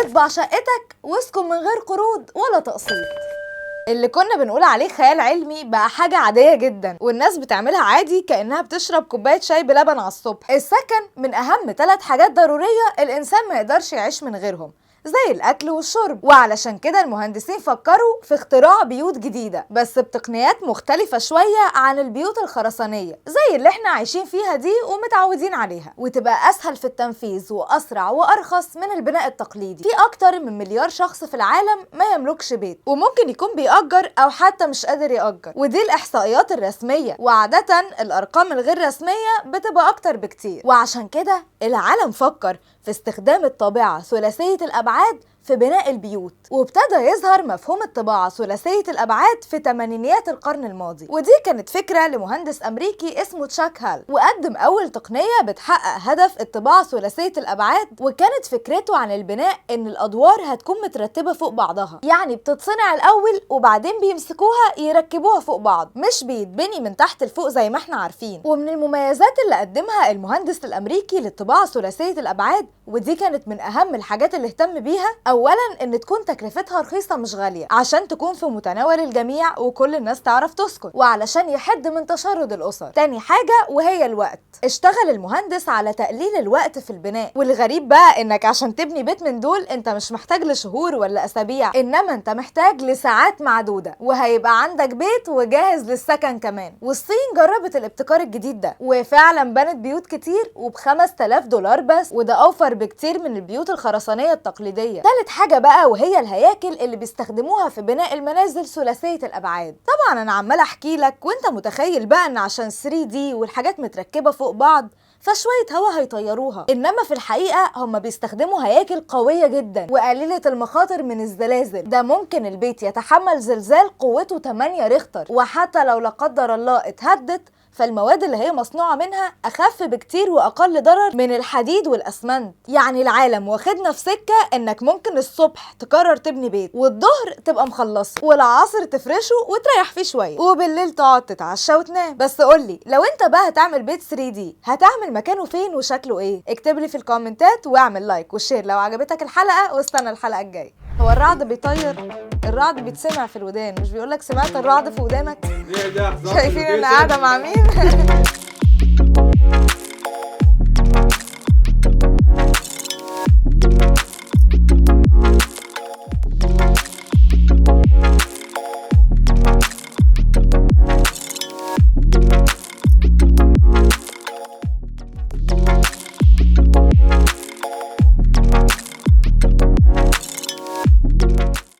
اطبع شقتك واسكن من غير قروض ولا تقسيط. اللي كنا بنقول عليه خيال علمي بقى حاجة عادية جدا، والناس بتعملها عادي كأنها بتشرب كوباية شاي بلبن على الصبح. السكن من أهم 3 حاجات ضرورية الإنسان ما يقدرش يعيش من غيرهم، زي الأكل والشرب. وعلشان كده المهندسين فكروا في اختراع بيوت جديدة بس بتقنيات مختلفة شوية عن البيوت الخرسانية زي اللي احنا عايشين فيها دي ومتعودين عليها، وتبقى أسهل في التنفيذ وأسرع وأرخص من البناء التقليدي. في أكتر من مليار شخص في العالم ما يملكش بيت، وممكن يكون بيأجر أو حتى مش قادر يأجر، ودي الإحصائيات الرسمية. وعادة الأرقام الغير رسمية بتبقى أكتر بكتير. وعشان كده العالم فكر في استخدام الطابعة ثلاثية الأبعاد في بناء البيوت، وابتدى يظهر مفهوم الطباعة ثلاثية الأبعاد في تمانينيات القرن الماضي. ودي كانت فكرة لمهندس أمريكي اسمه تشاك هال، وقدم أول تقنية بتحقق هدف الطباعة ثلاثية الأبعاد. وكانت فكرته عن البناء إن الأدوار هتكون مترتبة فوق بعضها، يعني بتتصنع الأول وبعدين بيمسكوها يركبوها فوق بعض، مش بيتبني من تحت لفوق زي ما احنا عارفين. ومن المميزات اللي قدمها المهندس الأمريكي للطباعة ثلاثية الأبعاد، ودي كانت من أهم الحاجات اللي اهتم بيها، اولا ان تكون تكلفتها رخيصه مش غاليه عشان تكون في متناول الجميع وكل الناس تعرف تسكن، وعلشان يحد من تشرد الاسر. تاني حاجه وهي الوقت، اشتغل المهندس على تقليل الوقت في البناء. والغريب بقى انك عشان تبني بيت من دول انت مش محتاج لشهور ولا اسابيع، انما انت محتاج لساعات معدوده، وهيبقى عندك بيت وجاهز للسكن كمان. والصين جربت الابتكار الجديد ده وفعلا بنت بيوت كتير وب$5000 بس، وده اوفر بكتير من البيوت الخرسانيه التقليديه. تالت حاجة بقى وهي الهياكل اللي بيستخدموها في بناء المنازل ثلاثية الأبعاد. طبعا أنا عمال أحكي لك وأنت متخيل بقى إن عشان 3D والحاجات متركبة فوق بعض فشوية هوا هيطيروها، إنما في الحقيقة هم بيستخدموا هياكل قوية جدا وقليلة المخاطر من الزلازل. ده ممكن البيت يتحمل زلزال قوته 8 ريختر، وحتى لو لا قدر الله اتهدت فالمواد اللي هي مصنوعة منها أخف بكتير وأقل ضرر من الحديد والأسمنت. يعني العالم واخدنا في سكة إنك ممكن الصبح تقرر تبني بيت، والظهر تبقى مخلصه، والعصر تفرشه وتريح فيه شوية، وبالليل تقعد تتعشى وتنام. بس قولي لو انت بقى هتعمل بيت 3D هتعمل مكانه فين وشكله ايه؟ اكتب لي في الكومنتات واعمل لايك وشير لو عجبتك الحلقة، واستنى الحلقة الجاية. هو الرعد بيطير؟ الرعد بيتسمع في الودان، مش بيقولك سمعت الرعد في ودانك؟ شايفين انا قاعدة مع مين؟